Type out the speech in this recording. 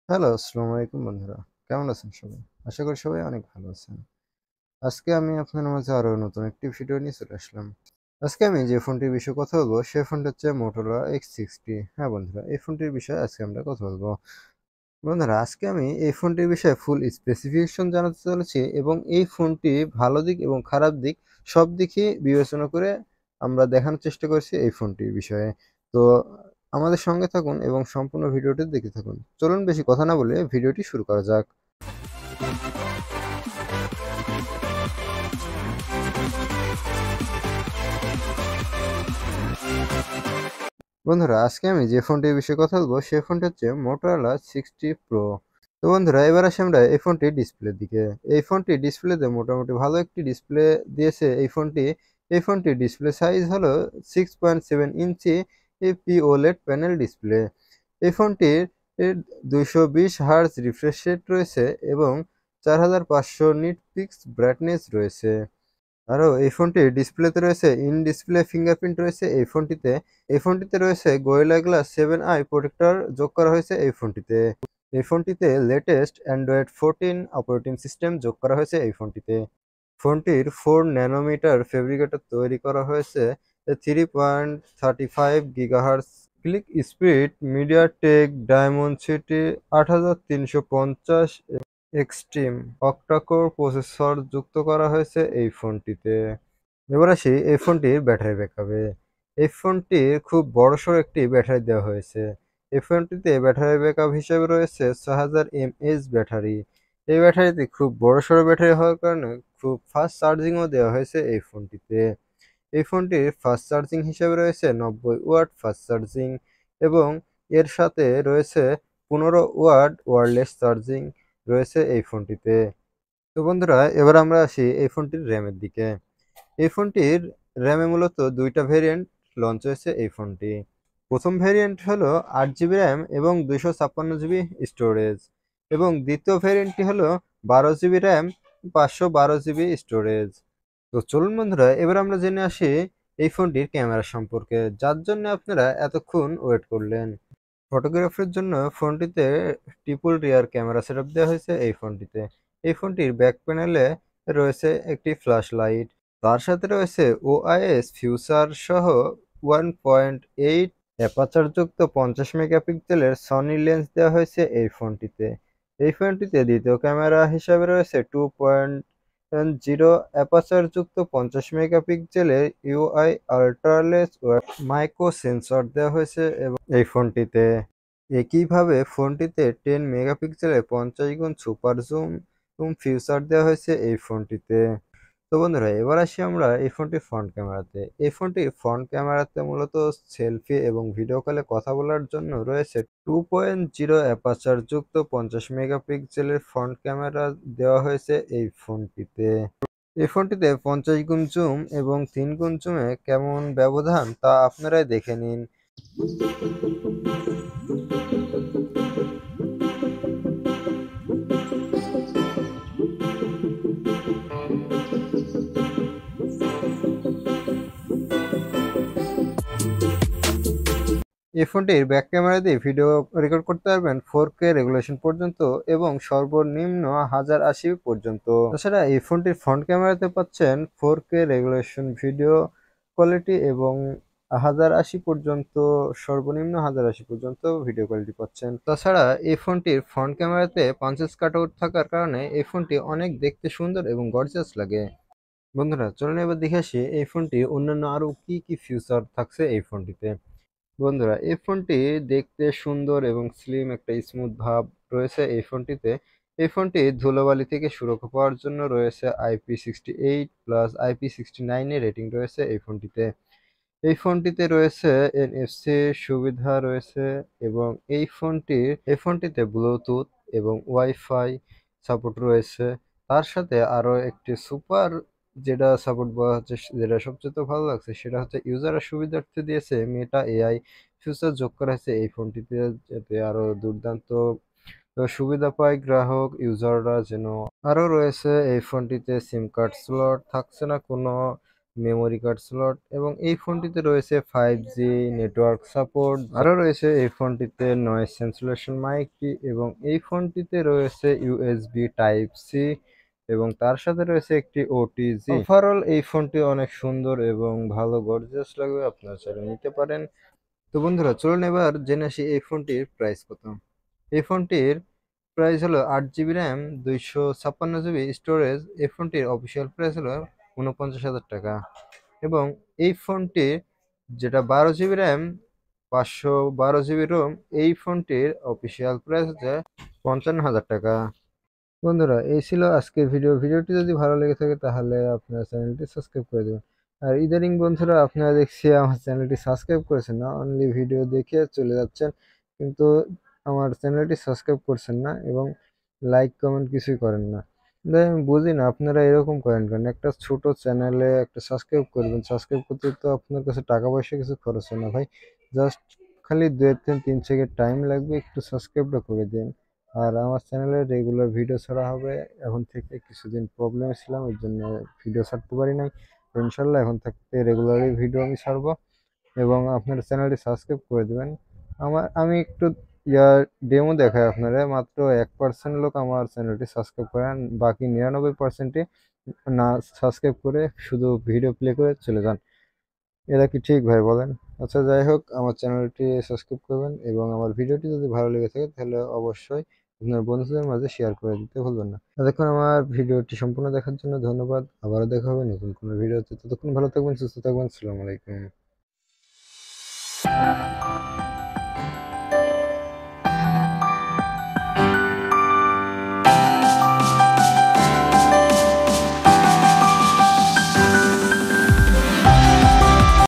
Hello, আসসালামু আলাইকুম বন্ধুরা। কেমন আছেন সবাই? আশা করি সবাই অনেক ভালো আছেন। আজকে আমি আপনাদের মাঝে আরো নতুন একটি ভিডিও নিয়ে চলে আসলাম। আজকে আমি যে ফোনটির বিষয়ে কথা বলবো, সে ফোনটি হচ্ছে Motorola X60। হ্যাঁ বন্ধুরা, এই ফোনটির বিষয়ে আজকে আমরা কথা বলবো। বন্ধুরা, আজকে আমি এই ফোনটির বিষয়ে ফুল স্পেসিফিকেশন জানাতে চলেছি এবং এই ফোনটি ভালো দিক এবং খারাপ দিক সব দিকই বিবেচনা করে আমরা দেখানোর চেষ্টা করছি এই ফোনটির বিষয়ে। তো আমাদের সঙ্গে থাকুন এবং সম্পূর্ণ ভিডিওটি দেখতে থাকুন। চলুন বেশি কথা না বলে ভিডিওটি শুরু করা যাক। বন্ধুরা, আজকে আমি যে ফোনটির বিষয়ে কথা বলবো সে ফোনটি হচ্ছে Motorola 60 Pro। তো বন্ধুরা, এবার আসি আমরা এই ফোনটির ডিসপ্লের দিকে। এই ফোনটি ডিসপ্লেতে মোটামুটি ভালো একটি ডিসপ্লে দিয়েছে এই ফোনটি। এই ফোনটির ডিসপ্লে সাইজ হলো 6.7 ইঞ্চি POLED প্যানেল ডিসপ্লে। এই ফোনটির 220 হার্জ রিফ্রেশ রেট রয়েছে এবং 4500 নিট পিক্স ব্রাইটনেস রয়েছে। আরও এই ফোনটির ডিসপ্লেতে রয়েছে ইন ডিসপ্লে ফিঙ্গারপ্রিন্ট রয়েছে এই ফোনটিতে। এই ফোনটিতে রয়েছে গোরিলা গ্লাস 7 আই প্রোটেক্টর যোগ করা হয়েছে এই ফোনটিতে। এই ফোনটিতে লেটেস্ট অ্যান্ড্রয়েড 14 অপারেটিং সিস্টেম যোগ করা হয়েছে এই ফোনটিতে। ফোনটির 4 ন্যানোমিটার ফেব্রিকেটর তৈরি করা হয়েছে 3.35 gigahertz clock speed MediaTek Dimensity 8350 extreme octa-core processor যুক্ত করা হয়েছে এই ফোনটিতে। এবার আসি এই ফোনটির ব্যাটারি ব্যাকআপে। এই ফোনটির খুব বড়সড় একটি ব্যাটারি দেওয়া হয়েছে। এই ফোনটিতে ব্যাটারি ব্যাকআপ হিসেবে রয়েছে 6000 mAh ব্যাটারি। এই ব্যাটারিতে খুব বড়সড় ব্যাটারি হওয়ার কারণে খুব ফাস্ট চার্জিংও দেওয়া হয়েছে এই ফোনটিতে। এই ফোনটির ফাস্ট চার্জিং হিসেবে রয়েছে 90 ওয়াট ফাস্ট চার্জিং এবং এর সাথে রয়েছে 15 ওয়াট ওয়্যারলেস চার্জিং রয়েছে এই ফোনটিতে। তো বন্ধুরা, এবার আমরা আসি এই ফোনটির র্যামের দিকে। এই ফোনটির র্যামে মূলত ২টা ভেরিয়েন্ট লঞ্চ হয়েছে এই ফোনটি। প্রথম ভেরিয়েন্ট হলো 8 জিবি র্যাম এবং 256 জিবি স্টোরেজ এবং দ্বিতীয় ভেরিয়েন্টটি হলো 12 জিবি র্যাম 512 জিবি স্টোরেজ। তো চলুন বন্ধুরা, এবার আমরা জেনে আসি এই ফোনটির ক্যামেরা সম্পর্কে, যার জন্য আপনারা এতক্ষণ ওয়েট করলেন। ফটোগ্রাফির জন্য ফোনটিতে ট্রিপল রিয়ার ক্যামেরা সেটআপ দেওয়া হয়েছে এই ফোনটিতে। এই ফোনটির ব্যাক প্যানেলে রয়েছে একটি ফ্ল্যাশ লাইট। তার সাথে রয়েছে ওআইএস ফিউচার সহ 1.8 অ্যাপারচারযুক্ত 50 মেগাপিক্সেলের সনি লেন্স দেওয়া হয়েছে এই ফোনটিতে। এই ফোনটিতে দ্বিতীয় ক্যামেরা হিসাবে রয়েছে 2.0 অ্যাপারচারযুক্ত 50 মেগাপিক্সেলের ইউআই আল্ট্রালেস মাইক্রো সেন্সর দেওয়া হয়েছে এবং এই ফোনটিতে একইভাবে ফোনটিতে 10 মেগাপিক্সেলের 50 গুণ সুপার জুম ফিচার দেওয়া হয়েছে এই ফোনটিতে। তো বন্ধুরা, এবার আসি আমরা এই ফোনটির ফ্রন্ট ক্যামেরাতে। এই ফোনটির ফ্রন্ট ক্যামেরাতে মূলত সেলফি এবং ভিডিও কলে কথা বলার জন্য রয়েছে 2.0 অ্যাপারচার যুক্ত 50 মেগাপিক্সেলের ফ্রন্ট ক্যামেরা দেওয়া হয়েছে এই ফোনটিতে। এই ফোনটিতে 50 গুণ জুম এবং 3 গুণ জুমে কেমন ব্যবধান তা আপনারাই দেখে নিন। এই ফোনটির ব্যাক ক্যামেরা দিয়ে ভিডিও রেকর্ড করতে পারবেন 4K রেগুলেশন পর্যন্ত এবং সর্বনিম্ন 1080 পর্যন্ত। তাছাড়া এই ফোনটির ফ্রন্ট ক্যামেরাতে পাচ্ছেন 4K রেগুলেশন ভিডিও কোয়ালিটি এবং 1080 পর্যন্ত, সর্বনিম্ন 1080 পর্যন্ত ভিডিও কোয়ালিটি পাচ্ছেন। তাছাড়া এই ফোনটির ফ্রন্ট ক্যামেরাতে পাঞ্চেস কাটআউট থাকার কারণে এই ফোনটি অনেক দেখতে সুন্দর এবং গর্জিয়াস লাগে। বন্ধুরা, চলুন এবার দেখে আসি এই ফোনটি অন্যান্য আরো কি কি ফিচার থাকছে এই ফোনটিতে। বন্ধুরা, এই ফোনটি দেখতে সুন্দর এবং স্লিম একটা স্মুথ ভাব রয়েছে এই ফোনটিতে। এই ফোনটি ধুলোবালি থেকে সুরক্ষা পাওয়ার জন্য রয়েছে IP68 প্লাস IP69 এর রেটিং রয়েছে এই ফোনটিতে। এই ফোনটিতে রয়েছে NFC সুবিধা রয়েছে এবং এই ফোনটিতে ব্লুটুথ এবং ওয়াইফাই সাপোর্ট রয়েছে। তার সাথে আরো একটি সুপার যেটা সাপোর্ট বলা হচ্ছে, যেটা সবচেয়ে ভালো লাগছে সেটা হচ্ছে ইউজারের সুবিধার্থে দিয়েছে মেটা এআই ফিচার যোগ করা হয়েছে এই ফোনটিতে, যাতে আরো দুর্দান্ত সুবিধা পায় গ্রাহক ইউজাররা যেন। আরো রয়েছে এই ফোনটিতে সিম কার্ড স্লট থাকছে না কোনো, মেমোরি কার্ড স্লট এবং এই ফোনটিতে রয়েছে 5G নেটওয়ার্ক সাপোর্ট। আরও রয়েছে এই ফোনটিতে নয়েজ ক্যান্সেলেশন মাইকটি এবং এই ফোনটিতে রয়েছে USB টাইপ সি এবং তার সাথে রয়েছে একটি OTG। ওভারঅল এই ফোনটি অনেক সুন্দর এবং ভালো গর্জিয়াস লাগবে, আপনারা চাইলে নিতে পারেন। তো বন্ধুরা চলুন এবার জেনে আসি এই ফোনটির প্রাইস কত। এই ফোনটির প্রাইস হলো 8 GB র্যাম, 256 GB স্টোরেজ। এই ফোনটির অফিসিয়াল প্রাইস হলো 49,000 টাকা এবং এই ফোনটির যেটা 12 GB র্যাম, 512 GB রোম, এই ফোনটির অফিসিয়াল প্রাইস হচ্ছে 55,000 টাকা। বন্ধুরা এই ছিল আজকের ভিডিওটি যদি ভালো লেগে থাকে তাহলে আপনারা চ্যানেলটি সাবস্ক্রাইব করে দেবেন। আর ইদানিং বন্ধুরা আপনারা দেখছি আমার চ্যানেলটি সাবস্ক্রাইব করেছেন না, অনলি ভিডিও দেখে চলে যাচ্ছেন, কিন্তু আমার চ্যানেলটি সাবস্ক্রাইব করছেন না এবং লাইক কমেন্ট কিছুই করেন না। তাই আমি বুঝি না আপনারা এরকম করেন কেন। একটা ছোট চ্যানেলে একটা সাবস্ক্রাইব করবেন, সাবস্ক্রাইব করতে তো আপনার কাছে টাকা পয়সা কিছু খরচ হয় না ভাই, জাস্ট খালি 2-3 সেকেন্ড টাইম লাগবে, একটু সাবস্ক্রাইবটা করে দিন। আর আমার চ্যানেলে রেগুলার ভিডিও ছাড়া হবে। এখন থেকে কিছুদিন প্রবলেমে ছিলাম, ওই জন্য ভিডিও ছাড়তে পারি নাই। তো ইনশাল্লাহ এখন থেকে রেগুলারই ভিডিও আমি ছাড়বো এবং আপনার চ্যানেলটি সাবস্ক্রাইব করে দেবেন। আমি একটু ডেমো দেখাই আপনারা, মাত্র 1% লোক আমার চ্যানেলটি সাবস্ক্রাইব করেন, বাকি 99%ই না সাবস্ক্রাইব করে শুধু ভিডিও প্লে করে চলে যান। এটা কি ঠিক ভাই বলেন? আচ্ছা যাই হোক, আমার চ্যানেলটি সাবস্ক্রাইব করবেন এবং আমার ভিডিওটি যদি ভালো লেগে থাকে তাহলে অবশ্যই আপনার বন্ধুদের মাঝে শেয়ার করে দিতে ভুলবেন না। এতক্ষণ আমার ভিডিওটি সম্পূর্ণ দেখার জন্য ধন্যবাদ। আবারও দেখা হবে নতুন কোনো ভিডিওতে। ততক্ষণ ভালো থাকবেন, সুস্থ থাকবেন। আসসালামু আলাইকুম।